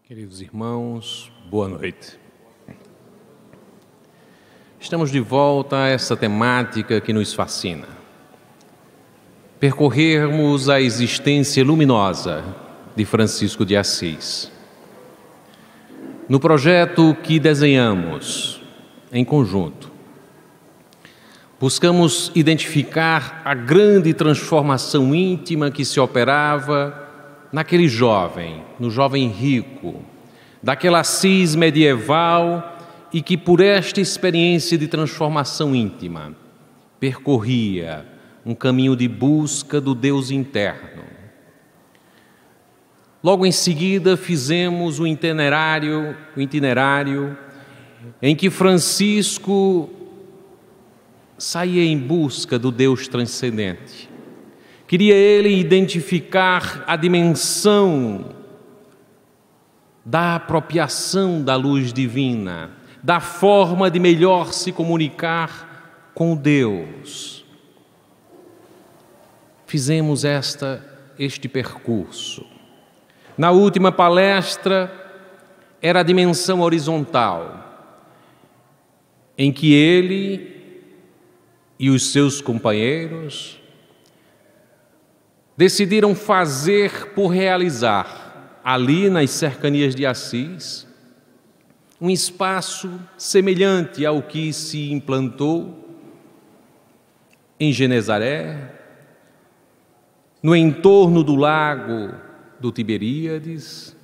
Queridos irmãos, boa noite. Estamos de volta a essa temática que nos fascina. Percorrermos a existência luminosa de Francisco de Assis. No projeto que desenhamos em conjunto, buscamos identificar a grande transformação íntima que se operava naquele jovem, no jovem rico, daquela Assis medieval e que por esta experiência de transformação íntima percorria um caminho de busca do Deus interno. Logo em seguida fizemos o itinerário em que Francisco saía em busca do Deus transcendente. Queria ele identificar a dimensão da apropriação da luz divina, da forma de melhor se comunicar com Deus. Fizemos este percurso. Na última palestra, era a dimensão horizontal, em que ele e os seus companheiros decidiram fazer por realizar, ali nas cercanias de Assis, um espaço semelhante ao que se implantou em Genezaré, no entorno do lago do Tiberíades,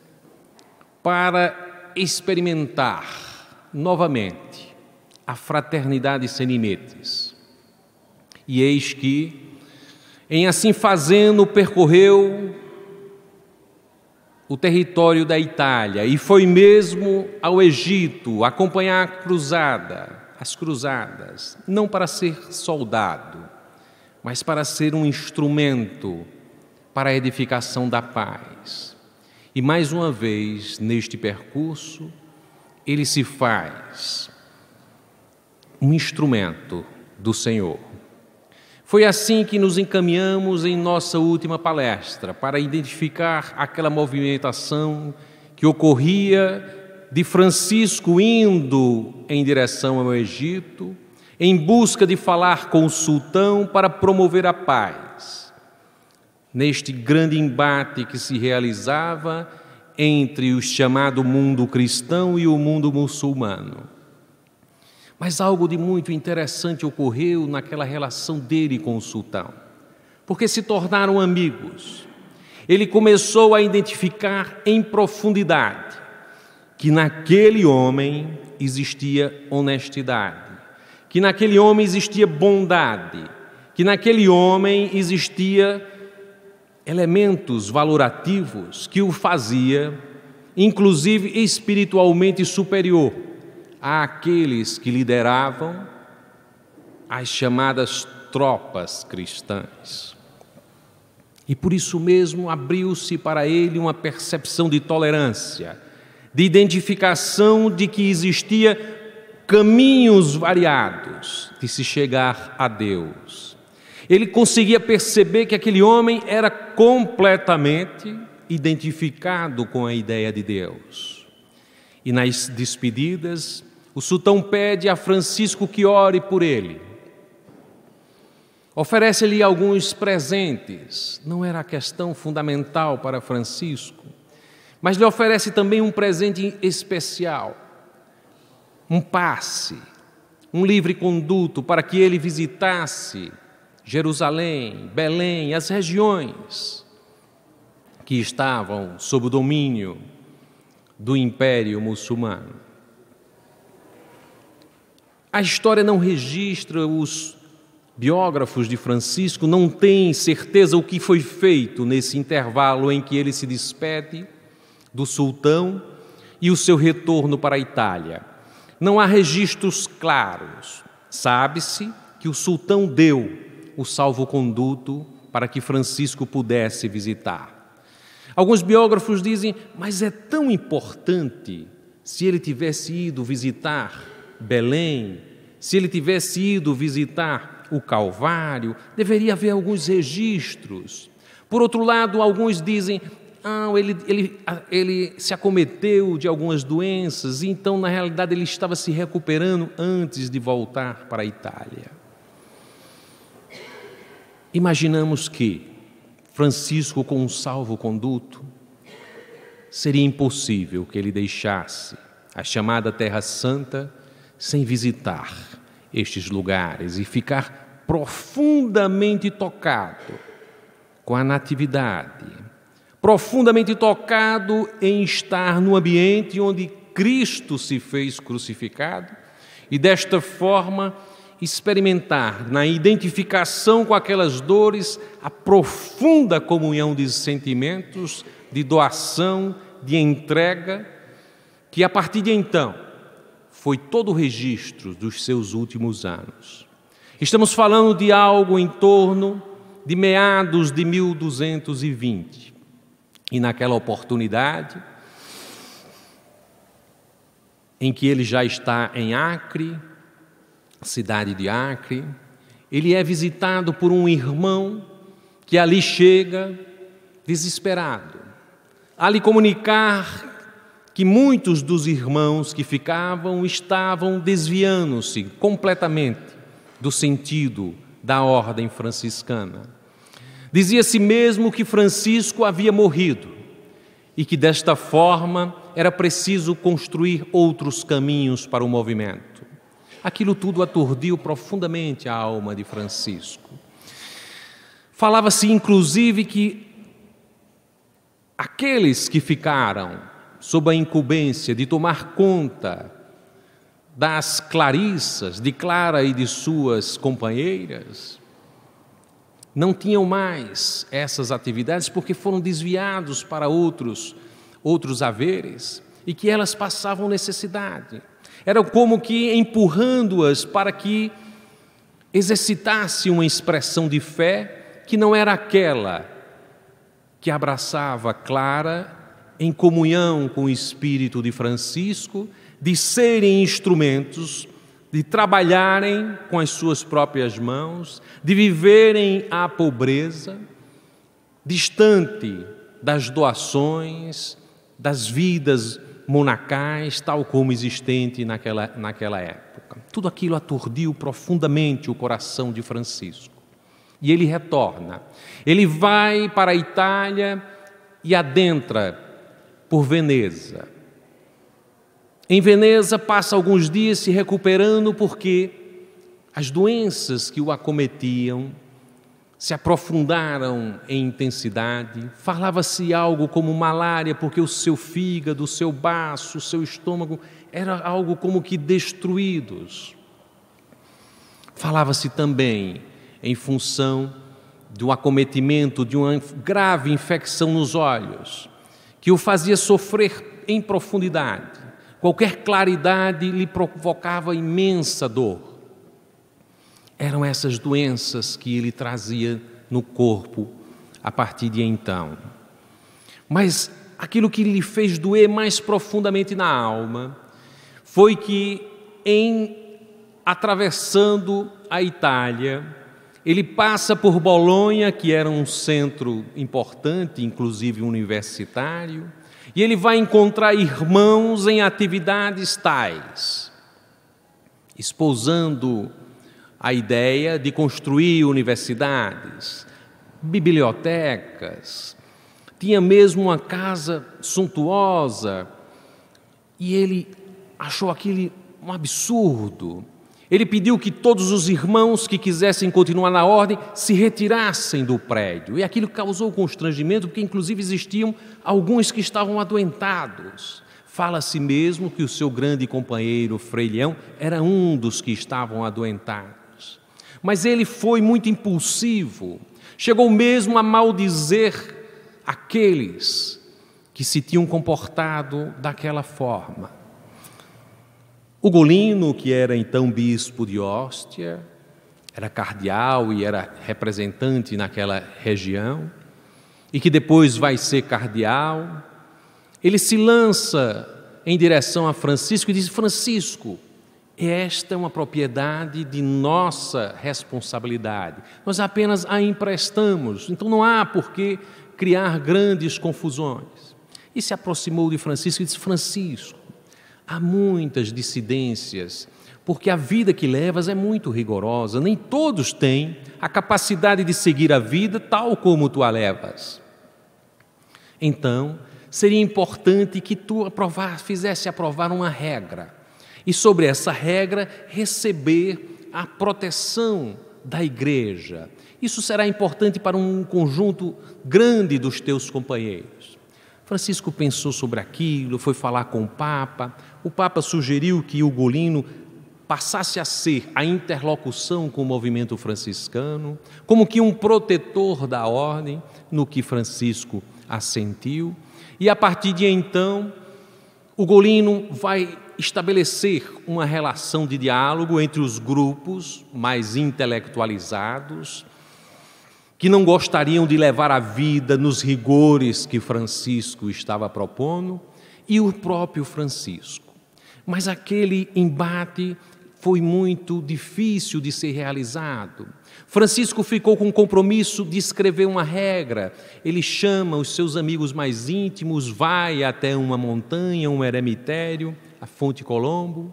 para experimentar novamente a fraternidade sem limites. E eis que, em assim fazendo, percorreu o território da Itália e foi mesmo ao Egito acompanhar as cruzadas, não para ser soldado, mas para ser um instrumento para a edificação da paz. E mais uma vez, neste percurso, ele se faz um instrumento do Senhor. Foi assim que nos encaminhamos em nossa última palestra, para identificar aquela movimentação que ocorria de Francisco indo em direção ao Egito, em busca de falar com o sultão para promover a paz, neste grande embate que se realizava entre o chamado mundo cristão e o mundo muçulmano. Mas algo de muito interessante ocorreu naquela relação dele com o sultão, porque se tornaram amigos. Ele começou a identificar em profundidade que naquele homem existia honestidade, que naquele homem existia bondade, que naquele homem existia elementos valorativos que o fazia, inclusive espiritualmente superior àqueles que lideravam as chamadas tropas cristãs. E por isso mesmo abriu-se para ele uma percepção de tolerância, de identificação de que existia caminhos variados de se chegar a Deus. Ele conseguia perceber que aquele homem era completamente identificado com a ideia de Deus. E nas despedidas, o sultão pede a Francisco que ore por ele. Oferece-lhe alguns presentes. Não era a questão fundamental para Francisco, mas lhe oferece também um presente especial, um passe, um livre-conduto para que ele visitasse Jerusalém, Belém, as regiões que estavam sob o domínio do Império Muçulmano. A história não registra, os biógrafos de Francisco não têm certeza o que foi feito nesse intervalo em que ele se despede do sultão e o seu retorno para a Itália. Não há registros claros. Sabe-se que o sultão deu o salvo-conduto para que Francisco pudesse visitar. Alguns biógrafos dizem, mas é tão importante se ele tivesse ido visitar Belém, se ele tivesse ido visitar o Calvário, deveria haver alguns registros. Por outro lado, alguns dizem, ele se acometeu de algumas doenças, e então, na realidade, ele estava se recuperando antes de voltar para a Itália. Imaginamos que Francisco, com um salvo-conduto, seria impossível que ele deixasse a chamada Terra Santa sem visitar estes lugares e ficar profundamente tocado com a natividade, profundamente tocado em estar no ambiente onde Cristo se fez crucificado e, desta forma, experimentar na identificação com aquelas dores a profunda comunhão de sentimentos, de doação, de entrega, que a partir de então foi todo o registro dos seus últimos anos. Estamos falando de algo em torno de meados de 1220. E naquela oportunidade, em que ele já está em Acre, cidade de Acre, ele é visitado por um irmão que ali chega desesperado, a lhe comunicar que muitos dos irmãos que ficavam estavam desviando-se completamente do sentido da ordem franciscana. Dizia-se mesmo que Francisco havia morrido e que desta forma era preciso construir outros caminhos para o movimento. Aquilo tudo aturdiu profundamente a alma de Francisco. Falava-se inclusive que aqueles que ficaram sob a incumbência de tomar conta das Clarissas, de Clara e de suas companheiras, não tinham mais essas atividades porque foram desviados para outros haveres e que elas passavam necessidade. Era como que empurrando-as para que exercitasse uma expressão de fé que não era aquela que abraçava Clara em comunhão com o espírito de Francisco, de serem instrumentos, de trabalharem com as suas próprias mãos, de viverem a pobreza, distante das doações, das vidas monacais, tal como existente naquela época. Tudo aquilo aturdiu profundamente o coração de Francisco. E ele retorna. Ele vai para a Itália e adentra por Veneza. Em Veneza passa alguns dias se recuperando porque as doenças que o acometiam se aprofundaram em intensidade. Falava-se algo como malária porque o seu fígado, o seu baço, o seu estômago era algo como que destruídos. Falava-se também em função do acometimento de uma grave infecção nos olhos que o fazia sofrer em profundidade. Qualquer claridade lhe provocava imensa dor. Eram essas doenças que ele trazia no corpo a partir de então. Mas aquilo que lhe fez doer mais profundamente na alma foi que, atravessando a Itália, ele passa por Bolonha, que era um centro importante, inclusive universitário, e ele vai encontrar irmãos em atividades tais, espousando a ideia de construir universidades, bibliotecas, tinha mesmo uma casa suntuosa, e ele achou aquilo um absurdo. Ele pediu que todos os irmãos que quisessem continuar na ordem se retirassem do prédio. E aquilo causou constrangimento, porque inclusive existiam alguns que estavam adoentados. Fala-se mesmo que o seu grande companheiro, Frei Leão, era um dos que estavam adoentados. Mas ele foi muito impulsivo. Chegou mesmo a maldizer aqueles que se tinham comportado daquela forma. Ugolino, que era então bispo de Ostia, era cardeal e era representante naquela região, e que depois vai ser cardeal, ele se lança em direção a Francisco e diz: Francisco, Esta é uma propriedade de nossa responsabilidade. Nós apenas a emprestamos, então não há por que criar grandes confusões. E se aproximou de Francisco e disse: Francisco, há muitas dissidências, porque a vida que levas é muito rigorosa, nem todos têm a capacidade de seguir a vida tal como tu a levas. Então, seria importante que tu fizesse aprovar uma regra, e sobre essa regra receber a proteção da igreja. Isso será importante para um conjunto grande dos teus companheiros. Francisco pensou sobre aquilo, foi falar com o Papa sugeriu que Ugolino passasse a ser a interlocução com o movimento franciscano, como que um protetor da ordem, no que Francisco assentiu, e a partir de então, Ugolino vai estabelecer uma relação de diálogo entre os grupos mais intelectualizados, que não gostariam de levar a vida nos rigores que Francisco estava propondo, e o próprio Francisco. Mas aquele embate foi muito difícil de ser realizado. Francisco ficou com o compromisso de escrever uma regra. Ele chama os seus amigos mais íntimos, vai até uma montanha, um eremitério, a Fonte Colombo,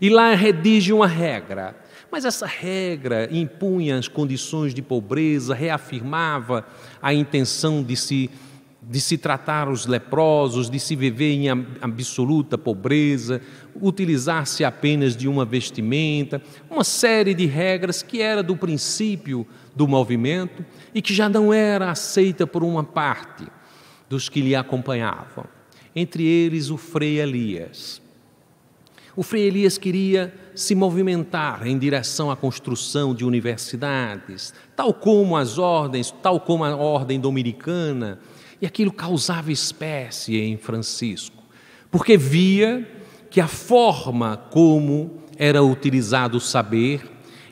e lá redige uma regra. Mas essa regra impunha as condições de pobreza, reafirmava a intenção de se tratar os leprosos, de se viver em absoluta pobreza, utilizar-se apenas de uma vestimenta, uma série de regras que era do princípio do movimento e que já não era aceita por uma parte dos que lhe acompanhavam, entre eles o Frei Elias. O Frei Elias queria se movimentar em direção à construção de universidades, tal como as ordens, tal como a ordem dominicana, e aquilo causava espécie em Francisco, porque via que a forma como era utilizado o saber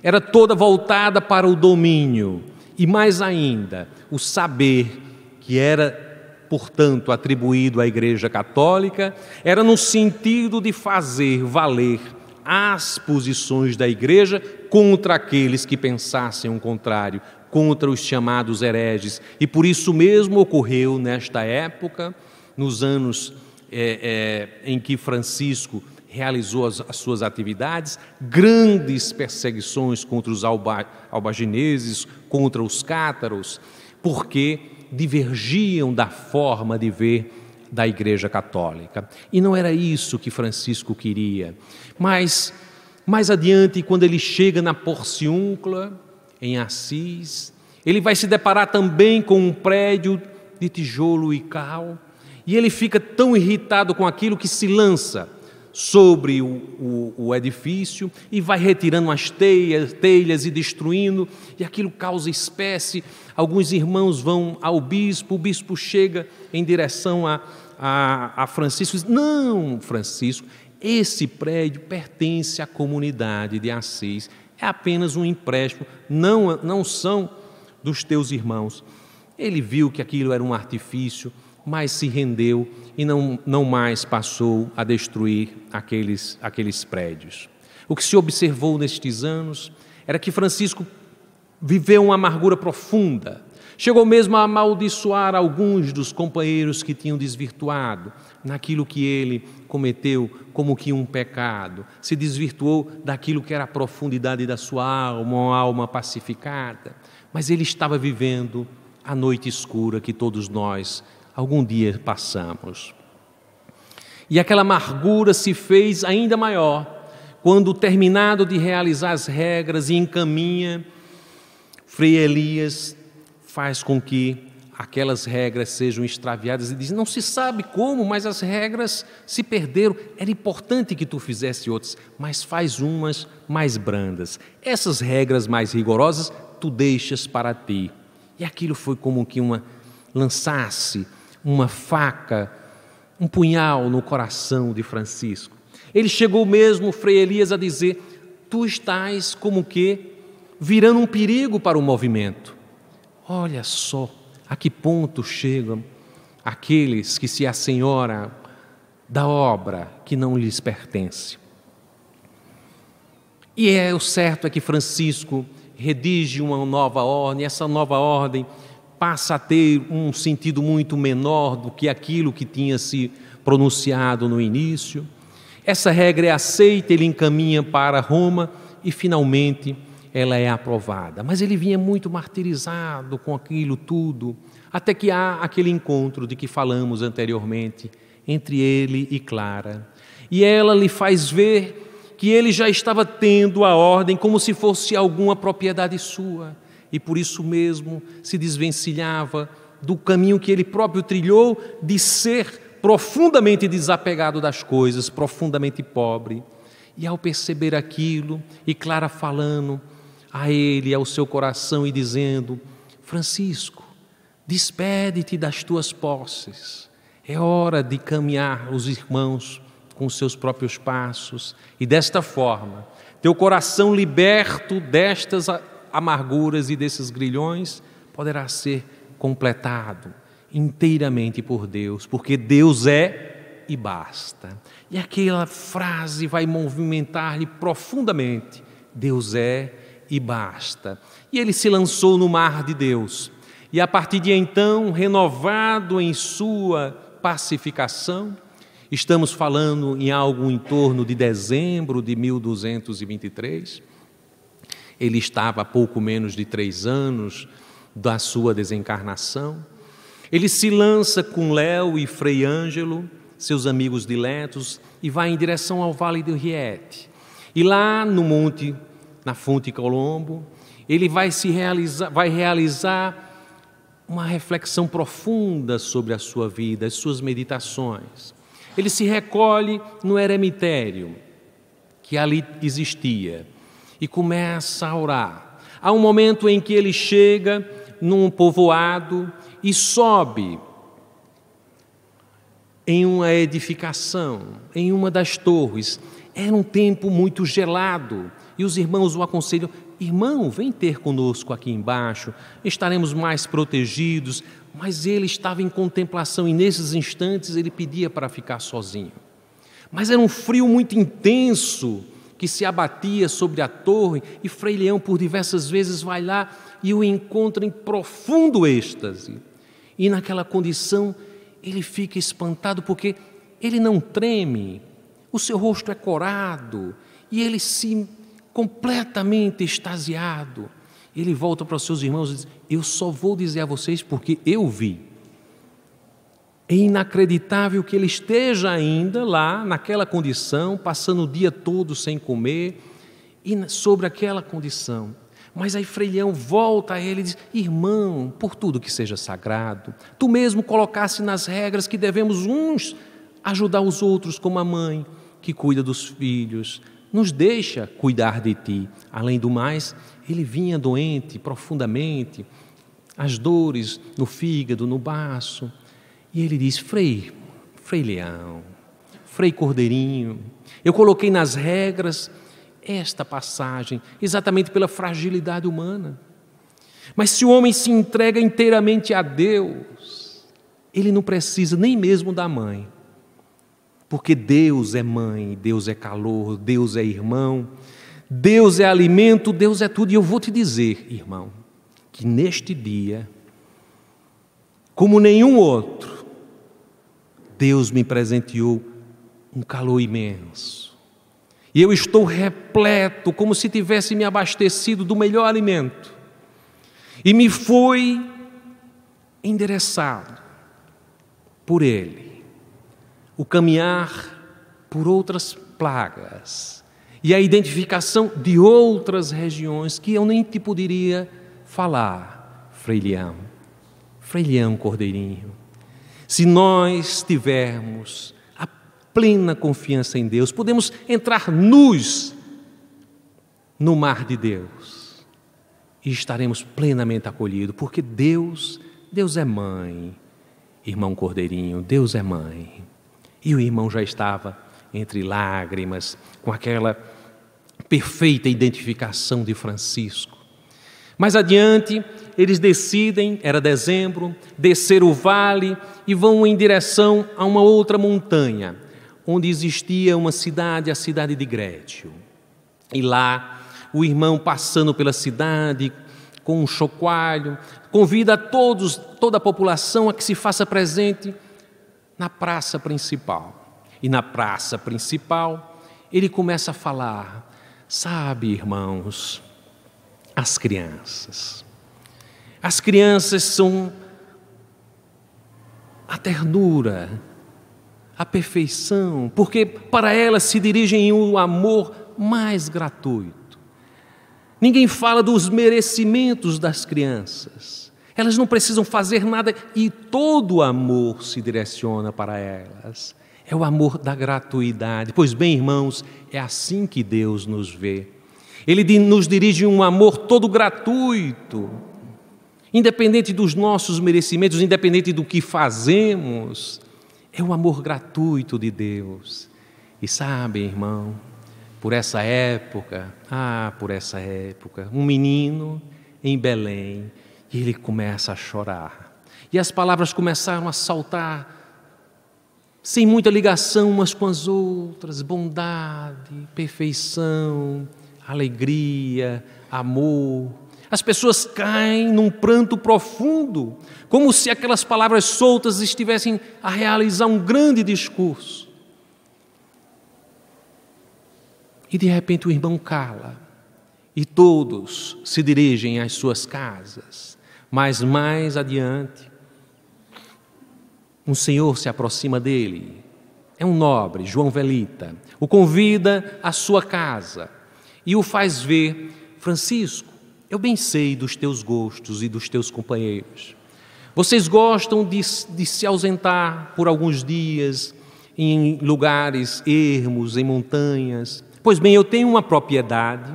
era toda voltada para o domínio, e mais ainda, o saber que era, portanto, atribuído à Igreja Católica, era no sentido de fazer valer as posições da Igreja contra aqueles que pensassem o contrário, contra os chamados hereges. E por isso mesmo ocorreu nesta época, nos anos em que Francisco realizou as suas atividades, grandes perseguições contra os albagineses, contra os cátaros, porque divergiam da forma de ver da Igreja Católica. E não era isso que Francisco queria. Mas, mais adiante, quando ele chega na Porciúncula, em Assis, ele vai se deparar também com um prédio de tijolo e cal, e ele fica tão irritado com aquilo que se lança sobre o edifício e vai retirando as telhas e destruindo, e aquilo causa espécie. Alguns irmãos vão ao bispo, o bispo chega em direção a Francisco e diz: não, Francisco, esse prédio pertence à comunidade de Assis, é apenas um empréstimo, não são dos teus irmãos. Ele viu que aquilo era um artifício, mas se rendeu e não mais passou a destruir aqueles prédios. O que se observou nestes anos era que Francisco viveu uma amargura profunda, chegou mesmo a amaldiçoar alguns dos companheiros que tinham desvirtuado naquilo que ele cometeu como que um pecado, se desvirtuou daquilo que era a profundidade da sua alma, uma alma pacificada, mas ele estava vivendo a noite escura que todos nós algum dia passamos. E aquela amargura se fez ainda maior quando, terminado de realizar as regras e encaminha, Frei Elias faz com que aquelas regras sejam extraviadas e diz: não se sabe como, mas as regras se perderam, era importante que tu fizesse outras, mas faz umas mais brandas. Essas regras mais rigorosas tu deixas para ti. E aquilo foi como que lançasse uma faca, um punhal no coração de Francisco. Ele chegou mesmo, Frei Elias, a dizer: tu estás como que virando um perigo para o movimento. Olha só a que ponto chegam aqueles que se assenhoram da obra que não lhes pertence. E o certo é que Francisco redige uma nova ordem, essa nova ordem passa a ter um sentido muito menor do que aquilo que tinha se pronunciado no início. Essa regra é aceita, ele encaminha para Roma e finalmente ela é aprovada. Mas ele vinha muito martirizado com aquilo tudo, até que há aquele encontro de que falamos anteriormente entre ele e Clara. E ela lhe faz ver que ele já estava tendo a ordem como se fosse alguma propriedade sua, e por isso mesmo se desvencilhava do caminho que ele próprio trilhou de ser profundamente desapegado das coisas, profundamente pobre. E ao perceber aquilo, e Clara falando a ele, ao seu coração e dizendo: Francisco, despede-te das tuas posses, é hora de caminhar os irmãos com os seus próprios passos, e desta forma, teu coração liberto destas amarguras e desses grilhões poderá ser completado inteiramente por Deus, porque Deus é e basta. E aquela frase vai movimentar-lhe profundamente: Deus é e basta. E ele se lançou no mar de Deus, e a partir de então, renovado em sua pacificação, estamos falando em algo em torno de dezembro de 1223. Ele estava há pouco menos de 3 anos da sua desencarnação. Ele se lança com Léo e Frei Ângelo, seus amigos diletos, e vai em direção ao Vale do Riete. E lá no monte, na Fonte Colombo, ele vai realizar uma reflexão profunda sobre a sua vida, as suas meditações. Ele se recolhe no eremitério que ali existia e começa a orar. Há um momento em que ele chega num povoado e sobe em uma edificação, em uma das torres. Era um tempo muito gelado e os irmãos o aconselham: irmão, vem ter conosco aqui embaixo, estaremos mais protegidos. Mas ele estava em contemplação e nesses instantes ele pedia para ficar sozinho. Mas era um frio muito intenso que se abatia sobre a torre, e Frei Leão por diversas vezes vai lá e o encontra em profundo êxtase. E naquela condição ele fica espantado, porque ele não treme, o seu rosto é corado e ele se completamente extasiado. Ele volta para os seus irmãos e diz: eu só vou dizer a vocês porque eu vi. É inacreditável que ele esteja ainda lá naquela condição, passando o dia todo sem comer, e sobre aquela condição. Mas aí Frei Leão volta a ele e diz: irmão, por tudo que seja sagrado, tu mesmo colocasse nas regras que devemos uns ajudar os outros, como a mãe que cuida dos filhos, nos deixa cuidar de ti. Além do mais, ele vinha doente profundamente, as dores no fígado, no baço. E ele diz: Frei Leão, Frei Cordeirinho, eu coloquei nas regras esta passagem, exatamente pela fragilidade humana. Mas se o homem se entrega inteiramente a Deus, ele não precisa nem mesmo da mãe, porque Deus é mãe, Deus é calor, Deus é irmão, Deus é alimento, Deus é tudo. E eu vou te dizer, irmão, que neste dia, como nenhum outro, Deus me presenteou um calor imenso. E eu estou repleto, como se tivesse me abastecido do melhor alimento. E me foi endereçado por Ele o caminhar por outras plagas e a identificação de outras regiões que eu nem te poderia falar, Frei Leão Cordeirinho. Se nós tivermos a plena confiança em Deus, podemos entrar nus no mar de Deus e estaremos plenamente acolhidos, porque Deus é mãe, irmão Cordeirinho, Deus é mãe. E o irmão já estava entre lágrimas, com aquela perfeita identificação de Francisco. Mais adiante, eles decidem, era dezembro, descer o vale e vão em direção a uma outra montanha, onde existia uma cidade, a cidade de Grétio. E lá, o irmão passando pela cidade com um chocalho, convida toda a população a que se faça presente na praça principal. E na praça principal, ele começa a falar: sabe, irmãos, as crianças são a ternura, a perfeição, porque para elas se dirigem o amor mais gratuito. Ninguém fala dos merecimentos das crianças. Elas não precisam fazer nada e todo o amor se direciona para elas. É o amor da gratuidade. Pois bem, irmãos, é assim que Deus nos vê. Ele nos dirige um amor todo gratuito, independente dos nossos merecimentos, independente do que fazemos. É o amor gratuito de Deus. E sabe, irmão, por essa época, um menino em Belém, e ele começa a chorar. E as palavras começaram a saltar, sem muita ligação umas com as outras: bondade, perfeição, alegria, amor. As pessoas caem num pranto profundo, como se aquelas palavras soltas estivessem a realizar um grande discurso. E de repente o irmão cala, e todos se dirigem às suas casas. Mas mais adiante, um senhor se aproxima dele, é um nobre, João Velita, o convida à sua casa e o faz ver: Francisco, eu bem sei dos teus gostos e dos teus companheiros. Vocês gostam de se ausentar por alguns dias em lugares ermos, em montanhas. Pois bem, eu tenho uma propriedade,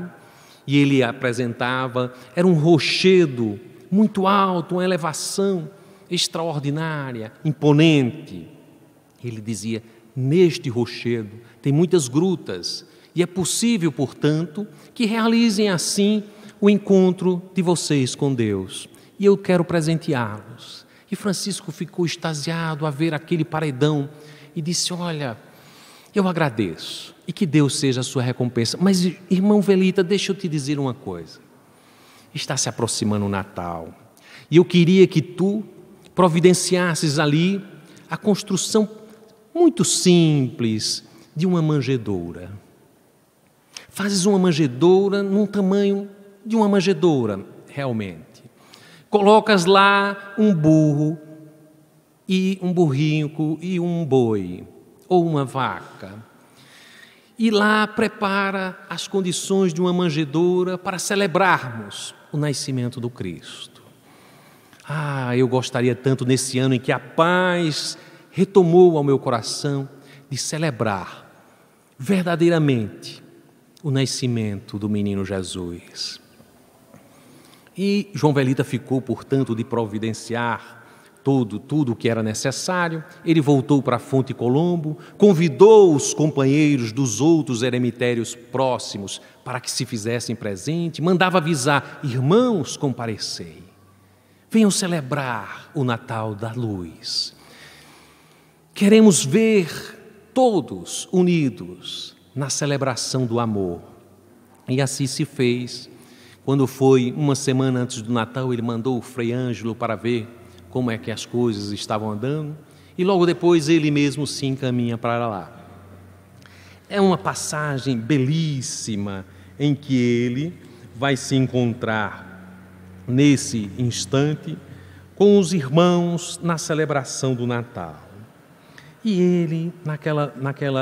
e ele apresentava, era um rochedo muito alto, uma elevação extraordinária, imponente. Ele dizia: neste rochedo tem muitas grutas, e é possível, portanto, que realizem assim o encontro de vocês com Deus. E eu quero presenteá-los. E Francisco ficou extasiado a ver aquele paredão e disse: olha, eu agradeço, e que Deus seja a sua recompensa. Mas, irmão Velita, deixa eu te dizer uma coisa. Está se aproximando o Natal, e eu queria que tu providenciasses ali a construção muito simples de uma manjedoura. Fazes uma manjedoura num tamanho de uma manjedoura, realmente. Colocas lá um burro, e um burrinho e um boi, ou uma vaca, e lá prepara as condições de uma manjedoura para celebrarmos o nascimento do Cristo. Eu gostaria tanto, nesse ano em que a paz retomou ao meu coração, de celebrar verdadeiramente o nascimento do menino Jesus. E João Velita ficou, portanto, de providenciar tudo o que era necessário. Ele voltou para a Fonte Colombo, convidou os companheiros dos outros eremitérios próximos para que se fizessem presente, mandava avisar: irmãos, comparecei, venham celebrar o Natal da luz. Queremos ver todos unidos na celebração do amor. E assim se fez. Quando foi uma semana antes do Natal, ele mandou o Frei Ângelo para ver como é que as coisas estavam andando, e logo depois ele mesmo se encaminha para lá. É uma passagem belíssima em que ele vai se encontrar nesse instante com os irmãos na celebração do Natal. E ele,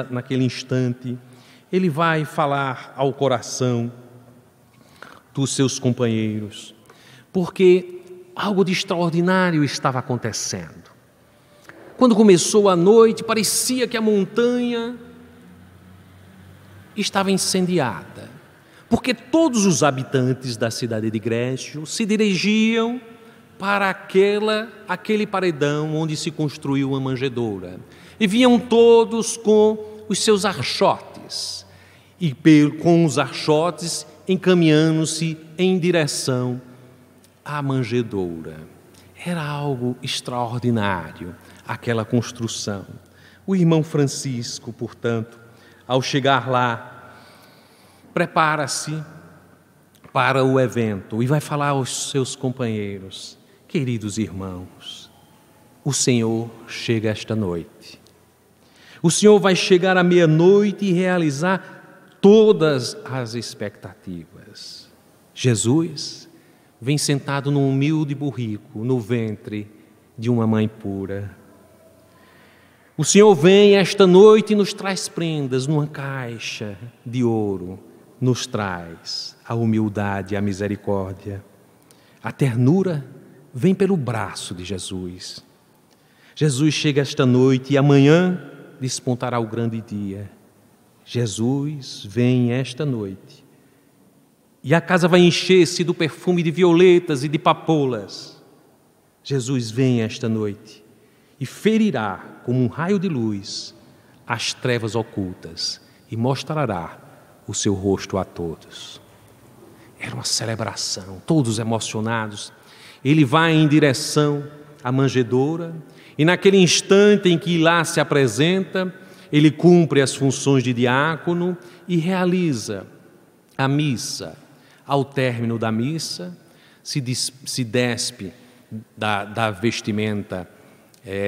naquele instante, ele vai falar ao coração dos seus companheiros, porque algo de extraordinário estava acontecendo. Quando começou a noite, parecia que a montanha estava incendiada, porque todos os habitantes da cidade de Grécio se dirigiam para aquele paredão onde se construiu uma manjedoura, e vinham todos com os seus archotes, e com os archotes encaminhando-se em direção à manjedoura. Era algo extraordinário aquela construção. O irmão Francisco, portanto, ao chegar lá, prepara-se para o evento e vai falar aos seus companheiros: queridos irmãos, o Senhor chega esta noite. O Senhor vai chegar à meia-noite e realizar todas as expectativas. Jesus vem sentado num humilde burrico no ventre de uma mãe pura. O Senhor vem esta noite e nos traz prendas numa caixa de ouro, nos traz a humildade e a misericórdia. A ternura vem pelo braço de Jesus. Jesus chega esta noite e amanhã despontará o grande dia. Jesus vem esta noite e a casa vai encher-se do perfume de violetas e de papoulas. Jesus vem esta noite e ferirá como um raio de luz as trevas ocultas e mostrará o seu rosto a todos. Era uma celebração, todos emocionados. Ele vai em direção à manjedoura e naquele instante em que lá se apresenta, ele cumpre as funções de diácono e realiza a missa. Ao término da missa, se despe da vestimenta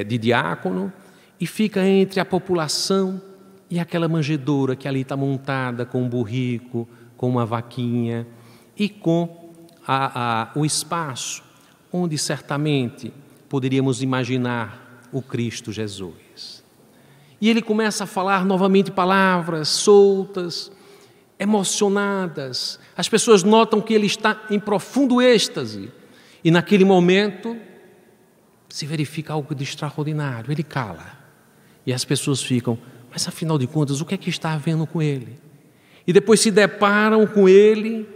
de diácono e fica entre a população e aquela manjedoura que ali está montada com um burrico, com uma vaquinha e com o espaço onde certamente poderíamos imaginar o Cristo Jesus. E ele começa a falar novamente palavras soltas, emocionadas. As pessoas notam que ele está em profundo êxtase. E naquele momento se verifica algo de extraordinário. Ele cala. E as pessoas ficam: mas afinal de contas, o que é que está havendo com ele? E depois se deparam com ele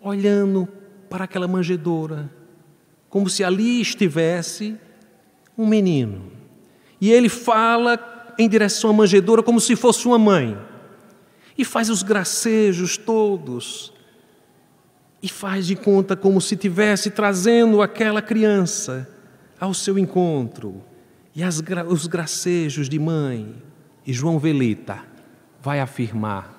olhando para aquela manjedoura, como se ali estivesse um menino. E ele fala em direção à manjedoura como se fosse uma mãe. E faz os gracejos todos. E faz de conta como se estivesse trazendo aquela criança ao seu encontro. E os gracejos de mãe. E João Velita vai afirmar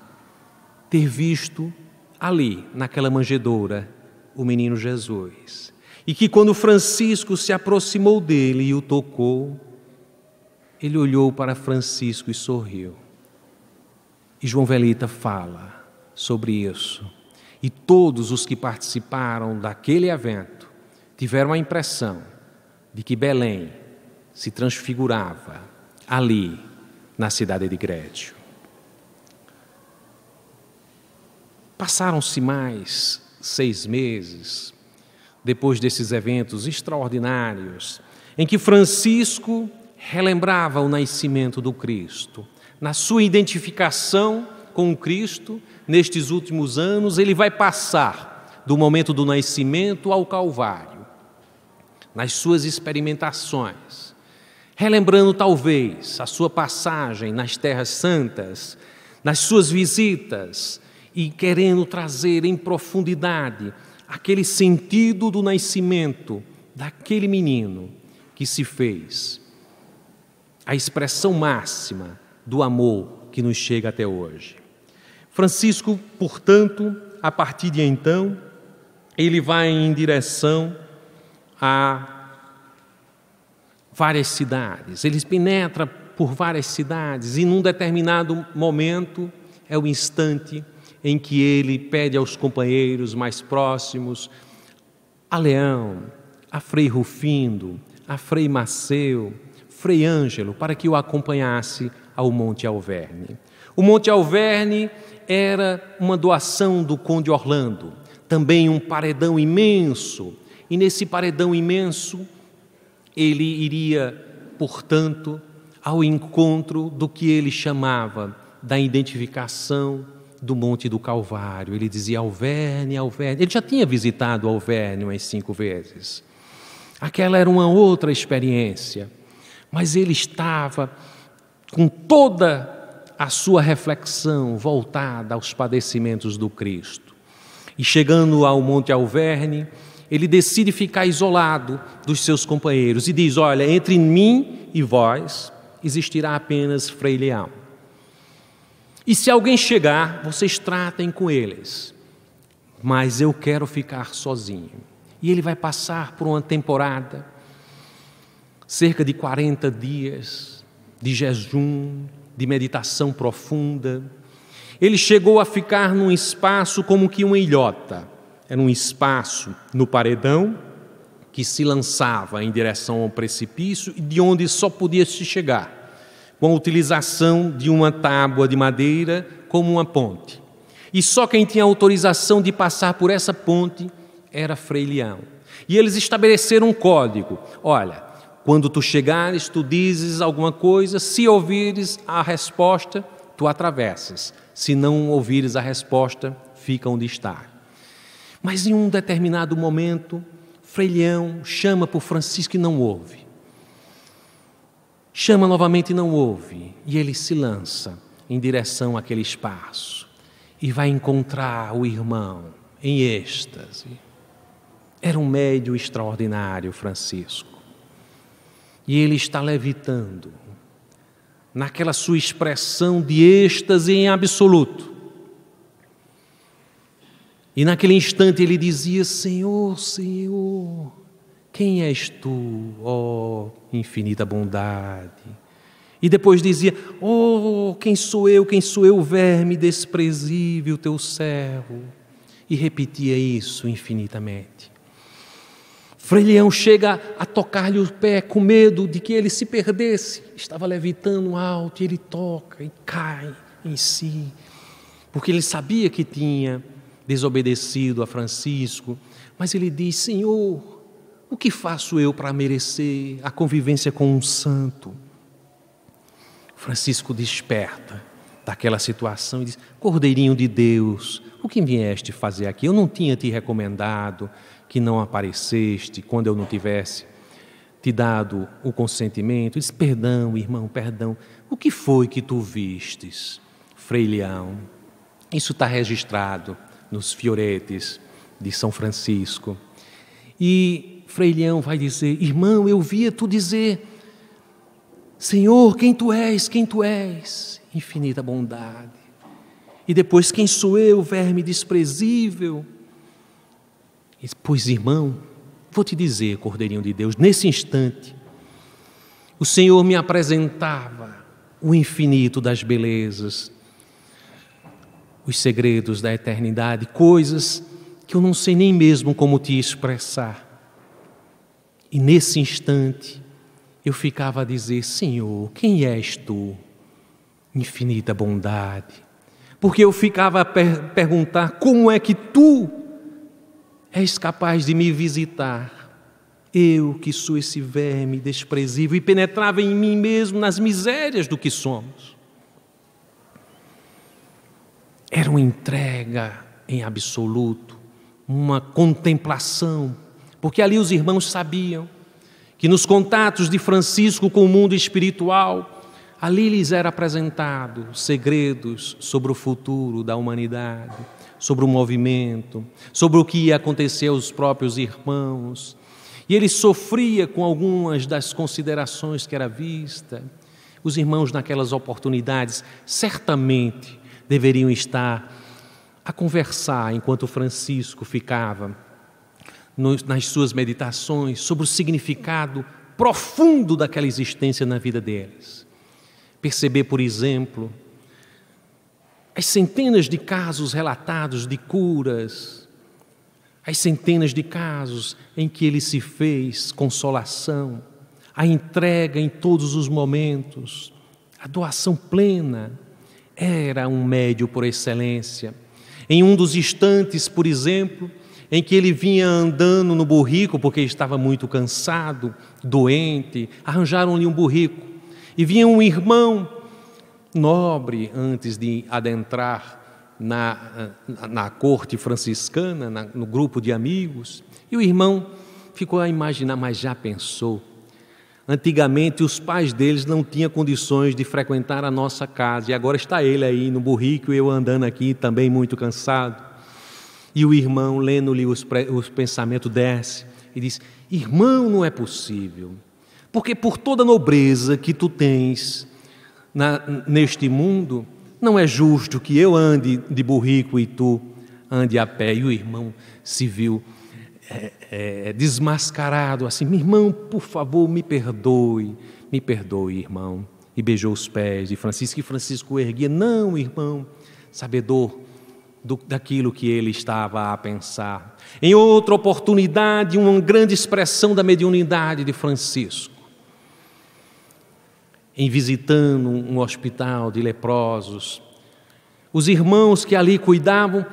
ter visto ali, naquela manjedoura, o menino Jesus. E que quando Francisco se aproximou dele e o tocou, ele olhou para Francisco e sorriu. E João Velita fala sobre isso. E todos os que participaram daquele evento tiveram a impressão de que Belém se transfigurava ali, na cidade de Grédio. Passaram-se mais 6 meses, depois desses eventos extraordinários, em que Francisco relembrava o nascimento do Cristo. Na sua identificação com o Cristo, nestes últimos anos, ele vai passar do momento do nascimento ao Calvário, nas suas experimentações, relembrando talvez a sua passagem nas Terras Santas, nas suas visitas, e querendo trazer em profundidade aquele sentido do nascimento daquele menino que se fez a expressão máxima do amor que nos chega até hoje. Francisco, portanto, a partir de então, ele vai em direção a várias cidades. Ele penetra por várias cidades e num determinado momento é o instante em que ele pede aos companheiros mais próximos, a Leão, a Frei Rufindo, a Frei Maceu, Frei Ângelo, para que o acompanhasse ao Monte Alverne. O Monte Alverne era uma doação do Conde Orlando, também um paredão imenso, e nesse paredão imenso ele iria, portanto, ao encontro do que ele chamava da identificação do Monte do Calvário. Ele dizia Alverne, Alverne. Ele já tinha visitado Alverne umas 5 vezes. Aquela era uma outra experiência, mas ele estava com toda a sua reflexão voltada aos padecimentos do Cristo. E chegando ao Monte Alverne, ele decide ficar isolado dos seus companheiros e diz: olha, entre mim e vós existirá apenas Frei Leão. E se alguém chegar, vocês tratem com eles, mas eu quero ficar sozinho. E ele vai passar por uma temporada, cerca de 40 dias de jejum, de meditação profunda. Ele chegou a ficar num espaço como que uma ilhota. Era um espaço no paredão que se lançava em direção ao precipício e de onde só podia se chegar com a utilização de uma tábua de madeira como uma ponte. E só quem tinha autorização de passar por essa ponte era Frei Leão. E eles estabeleceram um código. Olha, quando tu chegares, tu dizes alguma coisa, se ouvires a resposta, tu atravessas. Se não ouvires a resposta, fica onde está. Mas em um determinado momento, Frei Leão chama por Francisco e não ouve. Chama novamente e não ouve. E ele se lança em direção àquele espaço e vai encontrar o irmão em êxtase. Era um médium extraordinário, Francisco. E ele está levitando naquela sua expressão de êxtase em absoluto. E naquele instante ele dizia: Senhor, Senhor, quem és tu, ó infinita bondade? E depois dizia: oh, quem sou eu, verme desprezível, teu servo? E repetia isso infinitamente. Frei Leão chega a tocar-lhe o pé com medo de que ele se perdesse. Estava levitando alto e ele toca e cai em si, porque ele sabia que tinha desobedecido a Francisco, mas ele diz: Senhor, o que faço eu para merecer a convivência com um santo? Francisco desperta daquela situação e diz: Cordeirinho de Deus, o que vieste fazer aqui? Eu não tinha te recomendado que não apareceste quando eu não tivesse te dado o consentimento. Diz: perdão, irmão, perdão. O que foi que tu vistes, Frei Leão? Isso está registrado nos fioretes de São Francisco. E Frei Leão vai dizer: irmão, eu via tu dizer: Senhor, quem tu és, infinita bondade. E depois: quem sou eu, verme desprezível? E, pois, irmão, vou te dizer, Cordeirinho de Deus, nesse instante, o Senhor me apresentava o infinito das belezas, os segredos da eternidade, coisas que eu não sei nem mesmo como te expressar. E nesse instante, eu ficava a dizer: Senhor, quem és tu, infinita bondade? Porque eu ficava a perguntar: como é que tu és capaz de me visitar? Eu que sou esse verme desprezível e penetrava em mim mesmo nas misérias do que somos. Era uma entrega em absoluto, uma contemplação, porque ali os irmãos sabiam que nos contatos de Francisco com o mundo espiritual, ali lhes era apresentado segredos sobre o futuro da humanidade, sobre o movimento, sobre o que ia acontecer aos próprios irmãos. E ele sofria com algumas das considerações que era vista. Os irmãos naquelas oportunidades certamente deveriam estar a conversar enquanto Francisco ficava nas suas meditações sobre o significado profundo daquela existência na vida deles. Perceber, por exemplo, as centenas de casos relatados de curas, as centenas de casos em que ele se fez consolação, a entrega em todos os momentos, a doação plena. Era um médium por excelência. Em um dos instantes, por exemplo, em que ele vinha andando no burrico, porque estava muito cansado, doente, arranjaram-lhe um burrico, e vinha um irmão nobre, antes de adentrar na corte franciscana, no grupo de amigos, e o irmão ficou a imaginar: mas já pensou? Antigamente os pais deles não tinham condições de frequentar a nossa casa, e agora está ele aí no burrico e eu andando aqui também muito cansado. E o irmão, lendo-lhe os pensamentos, desce e diz: irmão, não é possível, porque por toda a nobreza que tu tens neste mundo, não é justo que eu ande de burrico e tu ande a pé. E o irmão se viu desmascarado, assim: meu irmão, por favor, me perdoe, irmão. E beijou os pés de Francisco, e Francisco erguia: não, irmão, sabedor daquilo que ele estava a pensar. Em outra oportunidade, uma grande expressão da mediunidade de Francisco, em visitando um hospital de leprosos, os irmãos que ali cuidavam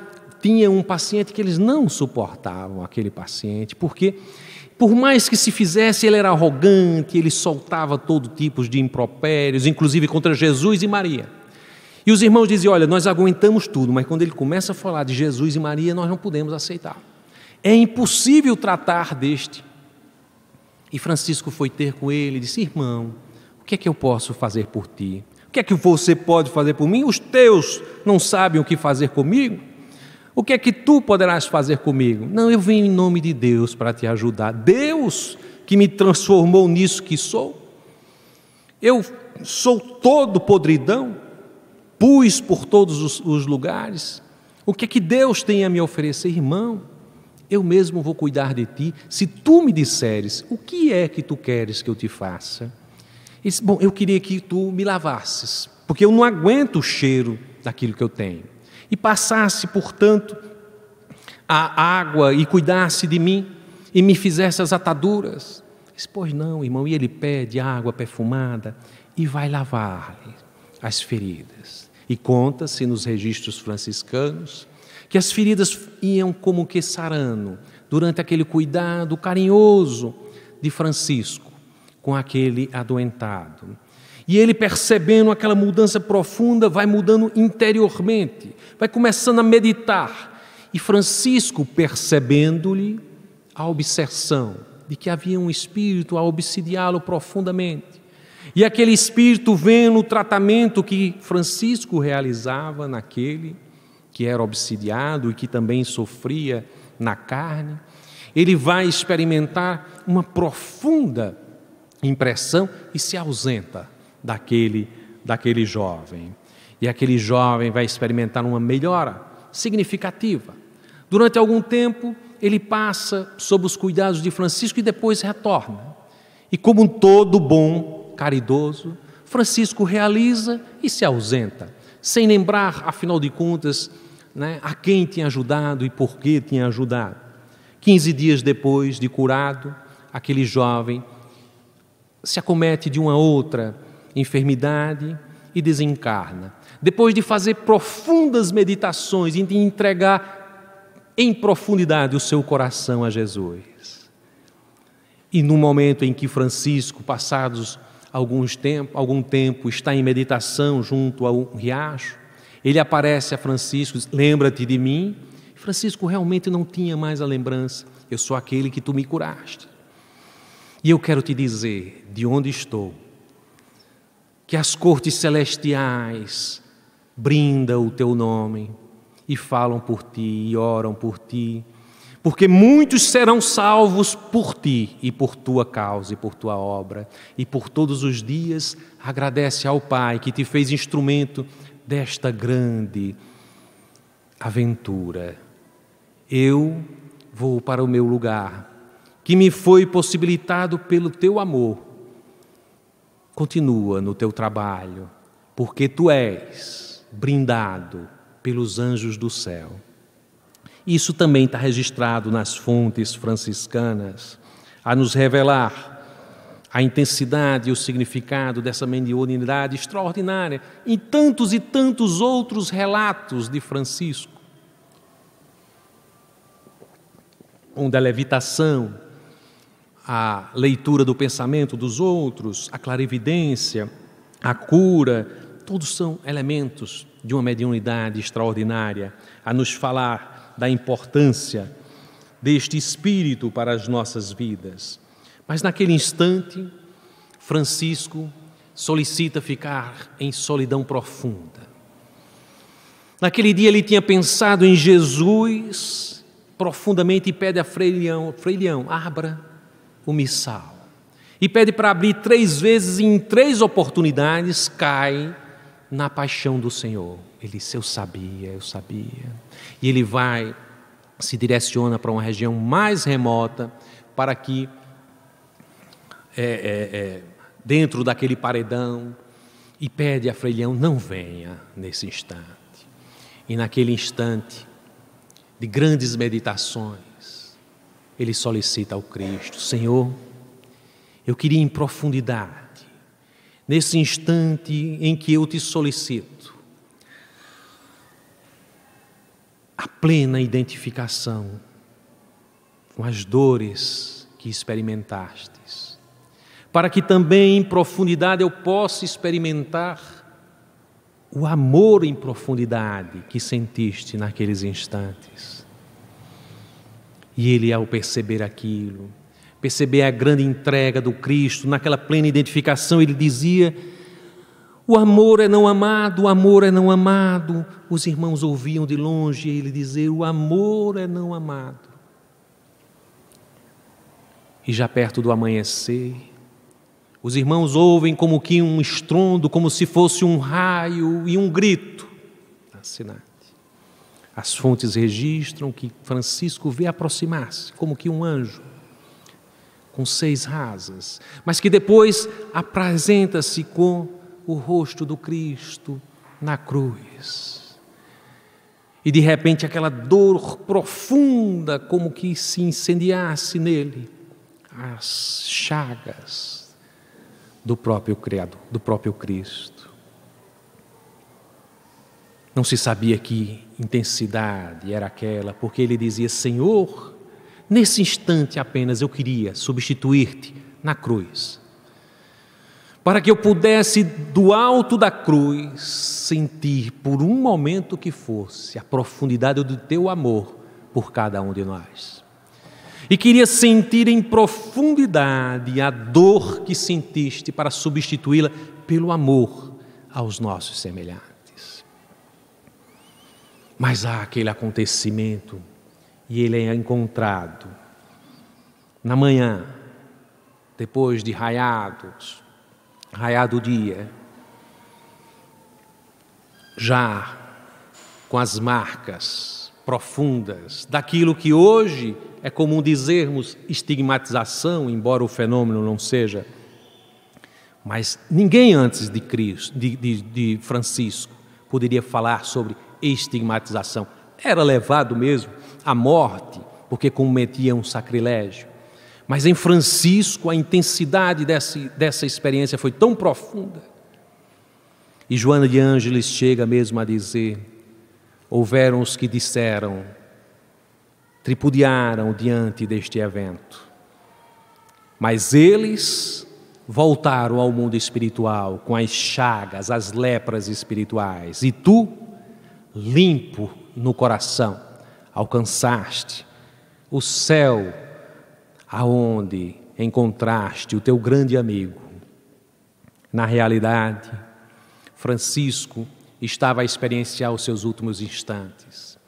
tinham um paciente que eles não suportavam, aquele paciente, porque por mais que se fizesse, ele era arrogante, ele soltava todo tipo de impropérios, inclusive contra Jesus e Maria. E os irmãos diziam: olha, nós aguentamos tudo, mas quando ele começa a falar de Jesus e Maria, nós não podemos aceitar. É impossível tratar deste. E Francisco foi ter com ele e disse: irmão, o que é que eu posso fazer por ti? O que é que você pode fazer por mim? Os teus não sabem o que fazer comigo? O que é que tu poderás fazer comigo? Não, eu venho em nome de Deus para te ajudar. Deus que me transformou nisso que sou. Eu sou todo podridão, pus por todos os lugares. O que é que Deus tem a me oferecer? Irmão, eu mesmo vou cuidar de ti, se tu me disseres o que é que tu queres que eu te faça. Ele disse: bom, eu queria que tu me lavasses, porque eu não aguento o cheiro daquilo que eu tenho, e passasse, portanto, a água e cuidasse de mim, e me fizesse as ataduras. Ele disse: pois não, irmão. E ele pede água perfumada e vai lavar-lhe as feridas. E conta-se nos registros franciscanos que as feridas iam como que sarando, durante aquele cuidado carinhoso de Francisco com aquele adoentado. E ele, percebendo aquela mudança profunda, vai mudando interiormente, vai começando a meditar. E Francisco, percebendo-lhe a obsessão de que havia um espírito a obsidiá-lo profundamente, e aquele espírito, vendo o tratamento que Francisco realizava naquele que era obsidiado e que também sofria na carne, ele vai experimentar uma profunda impressão e se ausenta daquele jovem. E aquele jovem vai experimentar uma melhora significativa. Durante algum tempo, ele passa sob os cuidados de Francisco e depois retorna. E como todo bom caridoso, Francisco realiza e se ausenta, sem lembrar, afinal de contas, a quem tinha ajudado e por que tinha ajudado. 15 dias depois de curado, aquele jovem se acomete de uma outra enfermidade e desencarna. Depois de fazer profundas meditações e de entregar em profundidade o seu coração a Jesus. E no momento em que Francisco, passados algum tempo, está em meditação junto a um riacho, ele aparece a Francisco e diz: lembra-te de mim. Francisco realmente não tinha mais a lembrança: eu sou aquele que tu me curaste. E eu quero te dizer, de onde estou, que as cortes celestiais brindam o teu nome e falam por ti e oram por ti, porque muitos serão salvos por ti e por tua causa e por tua obra. E por todos os dias agradece ao Pai que te fez instrumento desta grande aventura. Eu vou para o meu lugar, que me foi possibilitado pelo teu amor. Continua no teu trabalho, porque tu és brindado pelos anjos do céu. Isso também está registrado nas fontes franciscanas, a nos revelar a intensidade e o significado dessa mediunidade extraordinária em tantos e tantos outros relatos de Francisco, onde a levitação, a leitura do pensamento dos outros, a clarividência, a cura, todos são elementos de uma mediunidade extraordinária, a nos falar da importância deste espírito para as nossas vidas. Mas naquele instante, Francisco solicita ficar em solidão profunda. Naquele dia ele tinha pensado em Jesus profundamente e pede a Frei Leão, abra o missal. E pede para abrir 3 vezes e em 3 oportunidades cai na paixão do Senhor. Ele disse: eu sabia. E ele se direciona para uma região mais remota, para que, dentro daquele paredão, e pede a Frei Leão: não venha nesse instante. E naquele instante de grandes meditações, ele solicita ao Cristo: Senhor, eu queria em profundidade, nesse instante em que eu te solicito, a plena identificação com as dores que experimentastes, para que também em profundidade eu possa experimentar o amor em profundidade que sentiste naqueles instantes. E ele, ao perceber aquilo, perceber a grande entrega do Cristo, naquela plena identificação, ele dizia: o amor é não amado, o amor é não amado. Os irmãos ouviam de longe ele dizer: o amor é não amado. E já perto do amanhecer, os irmãos ouvem como que um estrondo, como se fosse um raio e um grito na cidade. As fontes registram que Francisco vê aproximar-se, como que um anjo, com 6 asas, mas que depois apresenta-se com o rosto do Cristo na cruz. E de repente aquela dor profunda, como que se incendiasse nele, as chagas do próprio Criador, do próprio Cristo. Não se sabia que intensidade era aquela, porque ele dizia: Senhor, nesse instante apenas eu queria substituir-te na cruz, para que eu pudesse do alto da cruz sentir por um momento que fosse a profundidade do teu amor por cada um de nós. E queria sentir em profundidade a dor que sentiste para substituí-la pelo amor aos nossos semelhantes. Mas há aquele acontecimento e ele é encontrado na manhã, depois de raiado o dia, já com as marcas profundas daquilo que hoje é comum dizermos estigmatização, embora o fenômeno não seja. Mas ninguém antes de Cristo, de Francisco, poderia falar sobre estigmatização. Era levado mesmo à morte, porque cometia um sacrilégio. Mas em Francisco a intensidade dessa experiência foi tão profunda. E Joana de Ângeles chega mesmo a dizer: houveram os que disseram, tripudiaram diante deste evento, mas eles voltaram ao mundo espiritual com as chagas, as lepras espirituais, e tu, limpo no coração, alcançaste o céu, aonde encontraste o teu grande amigo. Na realidade, Francisco estava a experienciar os seus últimos instantes.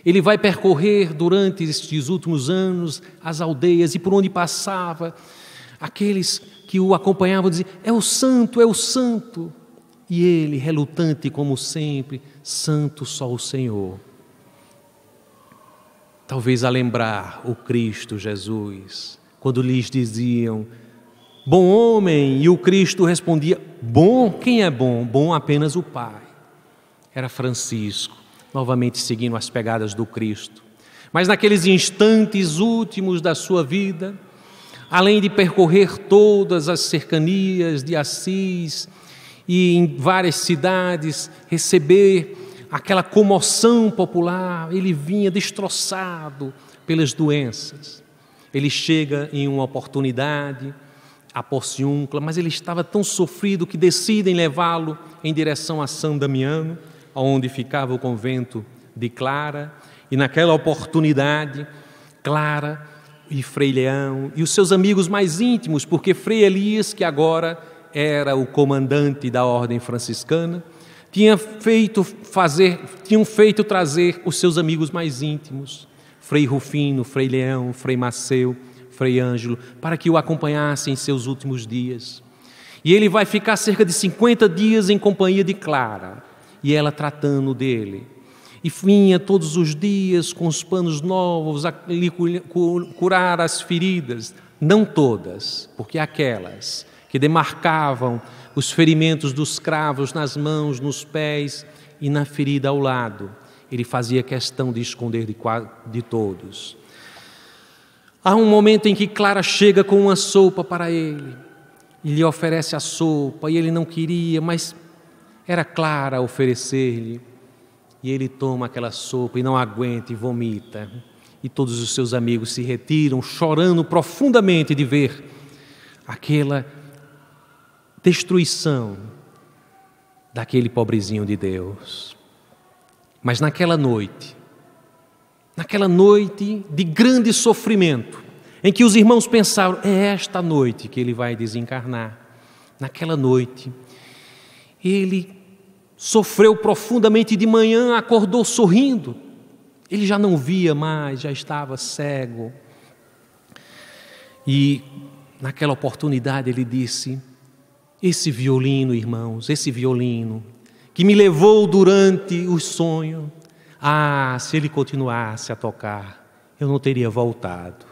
Ele vai percorrer durante estes últimos anos as aldeias, e por onde passava, aqueles que o acompanhavam diziam: é o santo, é o santo. E ele, relutante como sempre: santo só o Senhor. Talvez a lembrar o Cristo Jesus, quando lhes diziam: bom homem, e o Cristo respondia: bom, quem é bom? Bom apenas o Pai. Era Francisco, novamente seguindo as pegadas do Cristo. Mas naqueles instantes últimos da sua vida, além de percorrer todas as cercanias de Assis e em várias cidades receber aquela comoção popular, ele vinha destroçado pelas doenças. Ele chega em uma oportunidade a Porciúncula, mas ele estava tão sofrido que decidem levá-lo em direção a São Damiano, onde ficava o convento de Clara. E naquela oportunidade, Clara e Frei Leão e os seus amigos mais íntimos, porque Frei Elias, que agora era o comandante da ordem franciscana, tinham feito trazer os seus amigos mais íntimos, Frei Rufino, Frei Leão, Frei Maceu, Frei Ângelo, para que o acompanhassem em seus últimos dias. E ele vai ficar cerca de 50 dias em companhia de Clara, e ela tratando dele. E vinha todos os dias com os panos novos a lhe curar as feridas, não todas, porque aquelas que demarcavam os ferimentos dos cravos nas mãos, nos pés e na ferida ao lado, ele fazia questão de esconder de todos. Há um momento em que Clara chega com uma sopa para ele, e lhe oferece a sopa, e ele não queria, mas era Clara a oferecer-lhe. E ele toma aquela sopa e não aguenta e vomita. E todos os seus amigos se retiram, chorando profundamente de ver aquela destruição daquele pobrezinho de Deus. Mas naquela noite de grande sofrimento, em que os irmãos pensaram, é esta noite que ele vai desencarnar. Naquela noite, ele sofreu profundamente. De manhã acordou sorrindo, ele já não via mais, já estava cego. E naquela oportunidade ele disse, esse violino, irmãos, esse violino que me levou durante o sonho, se ele continuasse a tocar, eu não teria voltado.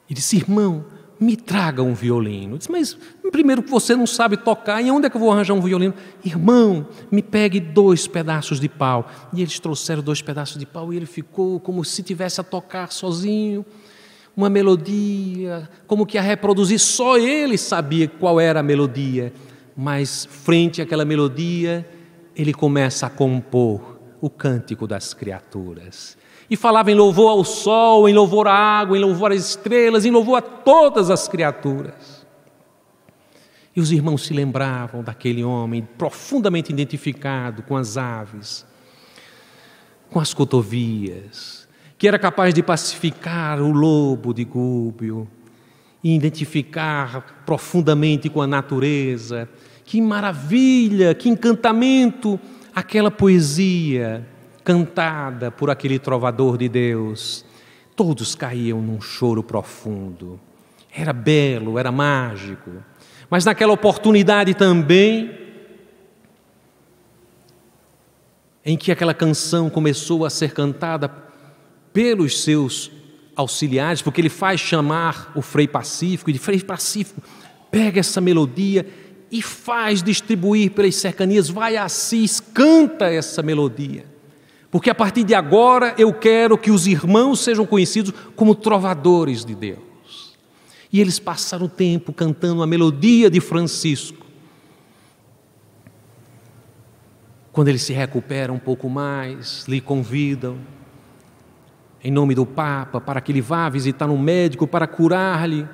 Ele disse, irmão, me traga um violino. Eu disse, mas primeiro que você não sabe tocar, e onde é que eu vou arranjar um violino? Irmão, me pegue 2 pedaços de pau. E eles trouxeram 2 pedaços de pau e ele ficou como se tivesse a tocar sozinho, uma melodia, como que a reproduzir. Só ele sabia qual era a melodia, mas frente àquela melodia, ele começa a compor o cântico das criaturas. E falava em louvor ao sol, em louvor à água, em louvor às estrelas, em louvor a todas as criaturas. E os irmãos se lembravam daquele homem profundamente identificado com as aves, com as cotovias, que era capaz de pacificar o lobo de Gúbio e identificar profundamente com a natureza. Que maravilha, que encantamento, aquela poesia cantada por aquele trovador de Deus. Todos caíam num choro profundo. Era belo, era mágico. Mas naquela oportunidade também, em que aquela canção começou a ser cantada pelos seus auxiliares, porque ele faz chamar o Frei Pacífico, e de Frei Pacífico, pega essa melodia e faz distribuir pelas cercanias, vai a Assis, canta essa melodia. Porque a partir de agora eu quero que os irmãos sejam conhecidos como trovadores de Deus. E eles passaram o tempo cantando a melodia de Francisco. Quando ele se recupera um pouco mais, lhe convidam, em nome do Papa, para que ele vá visitar um médico para curar-lhe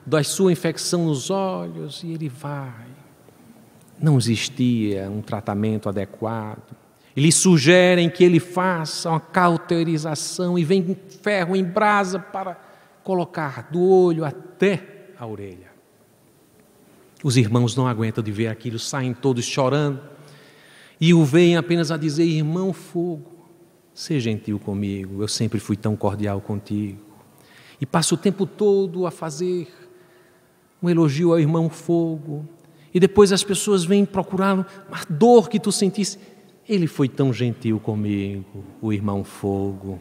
da sua infecção nos olhos, e ele vai. Não existia um tratamento adequado. Eles sugerem que ele faça uma cauterização e vem ferro em brasa para colocar do olho até a orelha. Os irmãos não aguentam de ver aquilo, saem todos chorando e o veem apenas a dizer, irmão Fogo, seja gentil comigo, eu sempre fui tão cordial contigo. E passa o tempo todo a fazer um elogio ao irmão Fogo. E depois as pessoas vêm procurá-lo, a dor que tu sentisse. Ele foi tão gentil comigo, o irmão Fogo.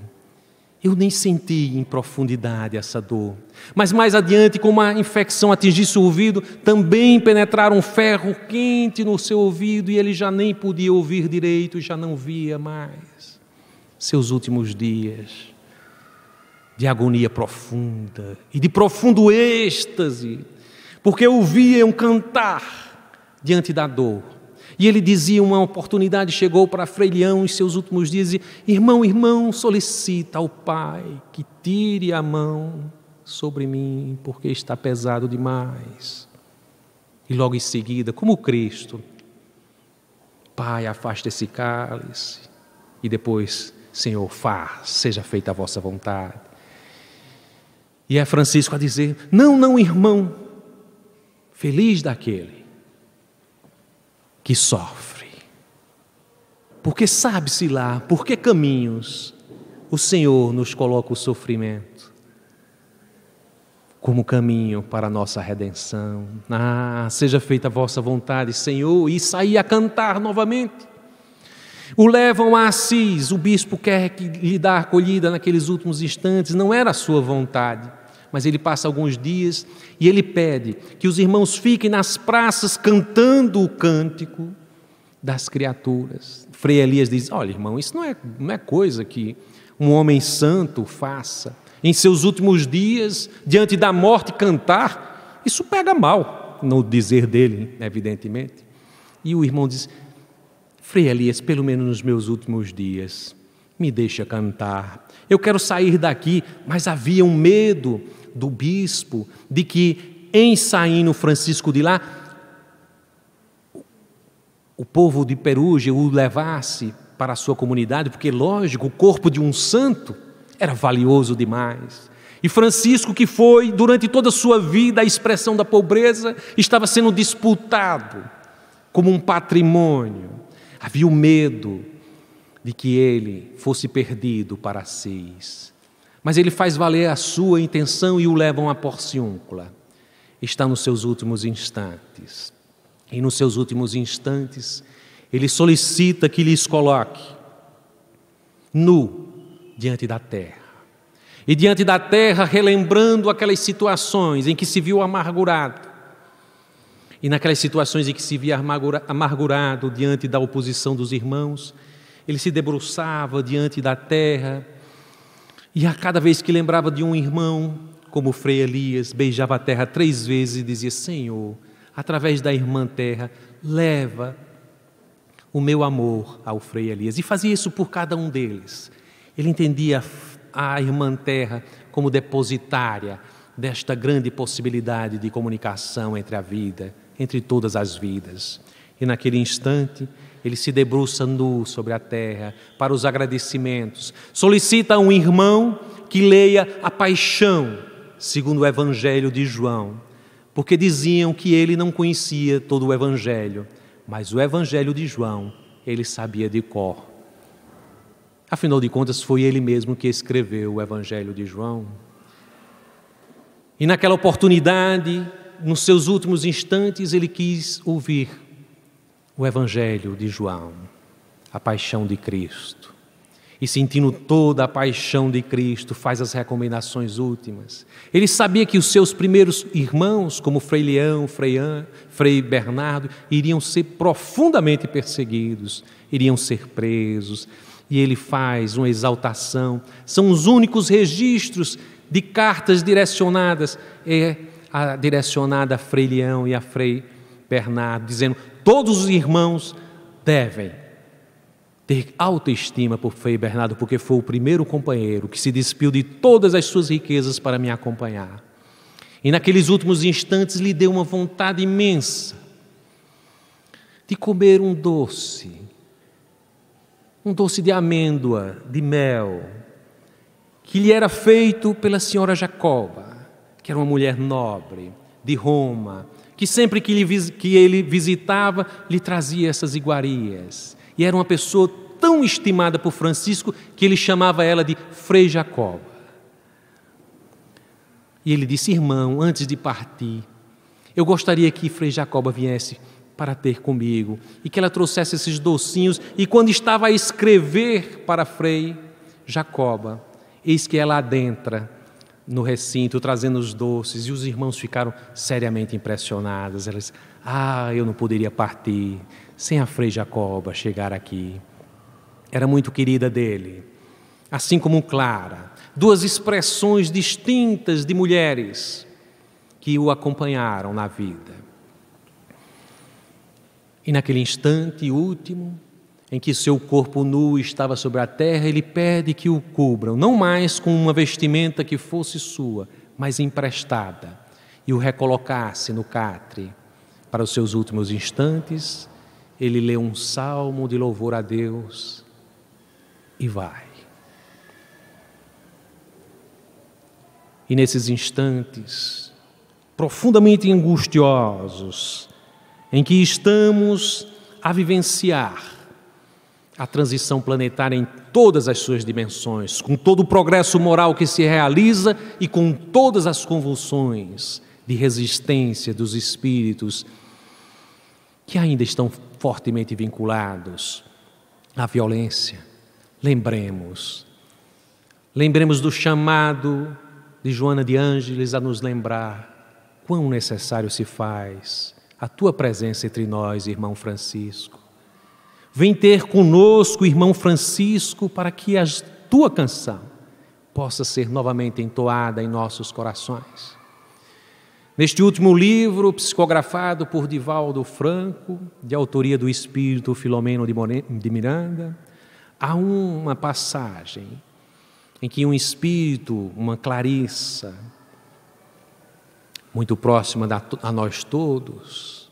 Eu nem senti em profundidade essa dor. Mas mais adiante, como a infecção atingisse o ouvido, também penetraram um ferro quente no seu ouvido e ele já nem podia ouvir direito, já não via mais. Seus últimos dias de agonia profunda e de profundo êxtase, porque ouviam cantar diante da dor. E ele dizia, uma oportunidade chegou para Frei Leão em seus últimos dias, e, irmão, solicita ao Pai que tire a mão sobre mim, porque está pesado demais. E logo em seguida, como Cristo, Pai, afasta esse cálice, e depois, Senhor, seja feita a vossa vontade. E é Francisco a dizer, não, irmão, feliz daquele que sofre, porque sabe-se lá por que caminhos o Senhor nos coloca o sofrimento. como caminho para a nossa redenção. Seja feita a vossa vontade, Senhor, e sair a cantar novamente. O levam a Assis, o bispo quer lhe dar acolhida naqueles últimos instantes, não era a sua vontade, mas ele passa alguns dias e ele pede que os irmãos fiquem nas praças cantando o cântico das criaturas. Frei Elias diz: olha, irmão, isso não é coisa que um homem santo faça. Em seus últimos dias, diante da morte, cantar, isso pega mal, no dizer dele, evidentemente. E o irmão diz: Frei Elias, pelo menos nos meus últimos dias, me deixa cantar. Eu quero sair daqui, mas havia um medo do bispo de que, em saindo Francisco de lá, o povo de Perugia o levasse para a sua comunidade, porque, lógico, o corpo de um santo era valioso demais. E Francisco, que foi, durante toda a sua vida, a expressão da pobreza, estava sendo disputado como um patrimônio. Havia o medo de que ele fosse perdido para Assis. Mas ele faz valer a sua intenção e o levam a Porciúncula. Está nos seus últimos instantes. E nos seus últimos instantes, ele solicita que lhes coloque nu diante da terra. E diante da terra, relembrando aquelas situações em que se viu amargurado. E naquelas situações em que se via amargurado diante da oposição dos irmãos, ele se debruçava diante da terra e a cada vez que lembrava de um irmão, como o Frei Elias, beijava a terra 3 vezes e dizia: Senhor, através da irmã terra, leva o meu amor ao Frei Elias. E fazia isso por cada um deles. Ele entendia a irmã terra como depositária desta grande possibilidade de comunicação entre a vida, entre todas as vidas. E naquele instante, ele se debruça nu sobre a terra para os agradecimentos. Solicita a um irmão que leia a Paixão, segundo o Evangelho de João, porque diziam que ele não conhecia todo o Evangelho, mas o Evangelho de João ele sabia de cor. Afinal de contas, foi ele mesmo que escreveu o Evangelho de João. E naquela oportunidade, nos seus últimos instantes, ele quis ouvir o Evangelho de João, a paixão de Cristo. E sentindo toda a paixão de Cristo, faz as recomendações últimas. Ele sabia que os seus primeiros irmãos, como Frei Leão, Frei Bernardo, iriam ser profundamente perseguidos, iriam ser presos. E ele faz uma exaltação. São os únicos registros de cartas direcionadas, direcionada a Frei Leão e a Frei Bernardo, dizendo: todos os irmãos devem ter autoestima por Frei Bernardo, porque foi o primeiro companheiro que se despiu de todas as suas riquezas para me acompanhar. E naqueles últimos instantes lhe deu uma vontade imensa de comer um doce de amêndoa, de mel, que lhe era feito pela senhora Jacoba, que era uma mulher nobre, de Roma, que sempre que ele visitava, lhe trazia essas iguarias. E era uma pessoa tão estimada por Francisco, que ele chamava ela de Frei Jacoba. E ele disse: irmão, antes de partir, eu gostaria que Frei Jacoba viesse para ter comigo, e que ela trouxesse esses docinhos. E quando estava a escrever para Frei Jacoba, eis que ela adentra no recinto, trazendo os doces, e os irmãos ficaram seriamente impressionados. Eles: eu não poderia partir sem a Frei Jacoba chegar aqui. Era muito querida dele, assim como Clara, 2 expressões distintas de mulheres que o acompanharam na vida. E naquele instante último, em que seu corpo nu estava sobre a terra, ele pede que o cubram, não mais com uma vestimenta que fosse sua, mas emprestada, e o recolocasse no catre. Para os seus últimos instantes, ele lê um salmo de louvor a Deus e vai. E nesses instantes, profundamente angustiosos, em que estamos a vivenciar a transição planetária em todas as suas dimensões, com todo o progresso moral que se realiza e com todas as convulsões de resistência dos espíritos que ainda estão fortemente vinculados à violência. Lembremos do chamado de Joana de Ângeles a nos lembrar quão necessário se faz a tua presença entre nós, irmão Francisco. Vem ter conosco, irmão Francisco, para que a tua canção possa ser novamente entoada em nossos corações. Neste último livro, psicografado por Divaldo Franco, de autoria do espírito Filomeno de Miranda, há uma passagem em que um espírito, uma Clarissa, muito próxima a nós todos,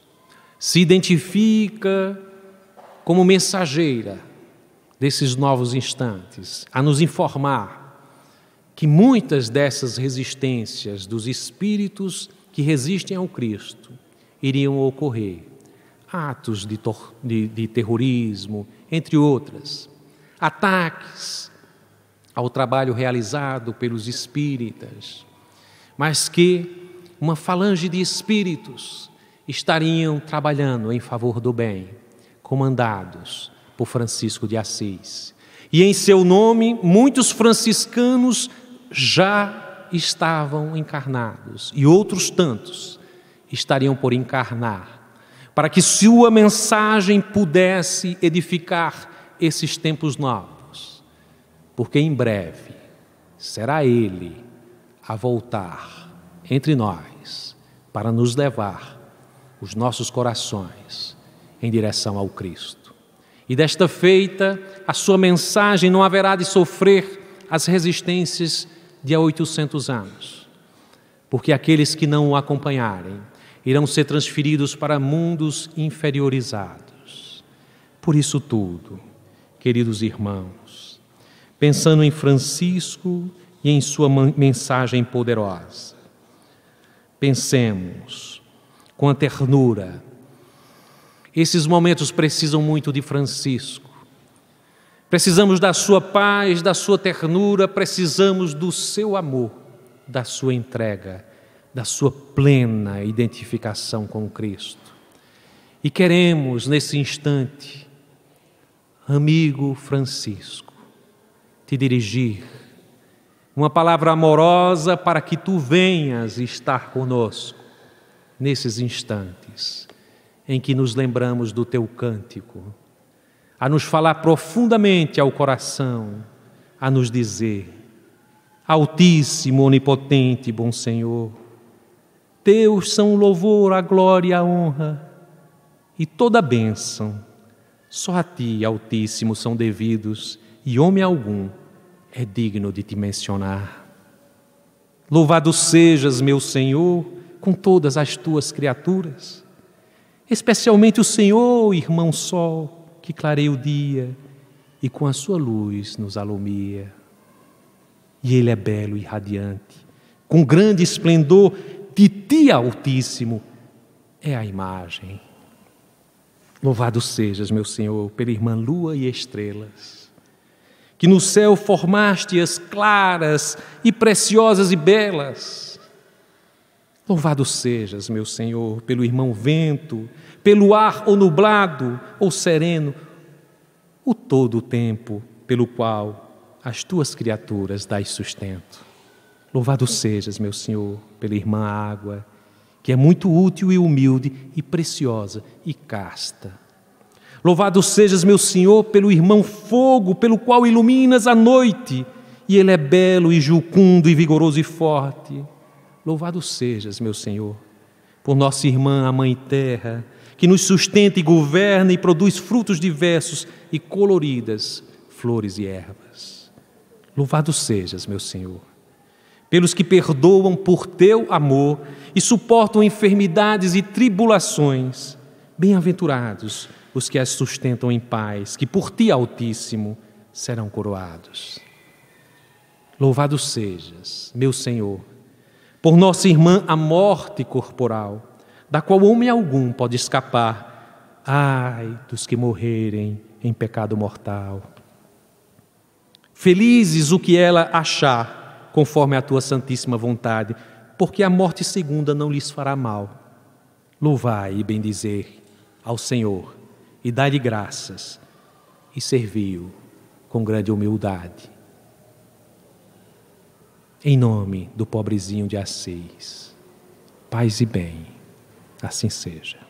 se identifica como mensageira desses novos instantes, a nos informar que muitas dessas resistências dos espíritos que resistem ao Cristo iriam ocorrer. Atos de terrorismo, entre outras. Ataques ao trabalho realizado pelos espíritas, mas que uma falange de espíritos estariam trabalhando em favor do bem, comandados por Francisco de Assis. E em seu nome, muitos franciscanos já estavam encarnados e outros tantos estariam por encarnar, para que sua mensagem pudesse edificar esses tempos novos, porque em breve será Ele a voltar entre nós para nos levar os nossos corações em direção ao Cristo. E desta feita, a sua mensagem não haverá de sofrer as resistências de há 800 anos, porque aqueles que não o acompanharem irão ser transferidos para mundos inferiorizados. Por isso tudo, queridos irmãos, pensando em Francisco e em sua mensagem poderosa, pensemos com a ternura. Esses momentos precisam muito de Francisco. Precisamos da sua paz, da sua ternura, precisamos do seu amor, da sua entrega, da sua plena identificação com Cristo. E queremos, nesse instante, amigo Francisco, te dirigir uma palavra amorosa para que tu venhas estar conosco nesses instantes em que nos lembramos do teu cântico, a nos falar profundamente ao coração, a nos dizer: Altíssimo, onipotente, bom Senhor, teus são o louvor, a glória e a honra e toda a bênção. Só a ti, Altíssimo, são devidos e homem algum é digno de te mencionar. Louvado sejas, meu Senhor, com todas as tuas criaturas, especialmente o Senhor, irmão Sol, que clareia o dia e com a sua luz nos alumia. E Ele é belo e radiante, com grande esplendor, de ti, Altíssimo, é a imagem. Louvado sejas, meu Senhor, pela irmã Lua e estrelas, que no céu formaste-as claras e preciosas e belas. Louvado sejas, meu Senhor, pelo irmão Vento, pelo ar ou nublado ou sereno, o todo o tempo pelo qual as tuas criaturas dás sustento. Louvado sejas, meu Senhor, pela irmã Água, que é muito útil e humilde e preciosa e casta. Louvado sejas, meu Senhor, pelo irmão Fogo, pelo qual iluminas a noite, e ele é belo e jucundo e vigoroso e forte. Louvado sejas, meu Senhor, por nossa irmã, a Mãe Terra, que nos sustenta e governa e produz frutos diversos e coloridas flores e ervas. Louvado sejas, meu Senhor, pelos que perdoam por teu amor e suportam enfermidades e tribulações. Bem-aventurados os que as sustentam em paz, que por ti, Altíssimo, serão coroados. Louvado sejas, meu Senhor, por nossa irmã a morte corporal, da qual homem algum pode escapar. Ai dos que morrerem em pecado mortal. Felizes o que ela achar, conforme a tua santíssima vontade, porque a morte segunda não lhes fará mal. Louvai e bendizer ao Senhor, e dai-lhe graças, e servi-o com grande humildade. Em nome do pobrezinho de Assis, paz e bem, assim seja.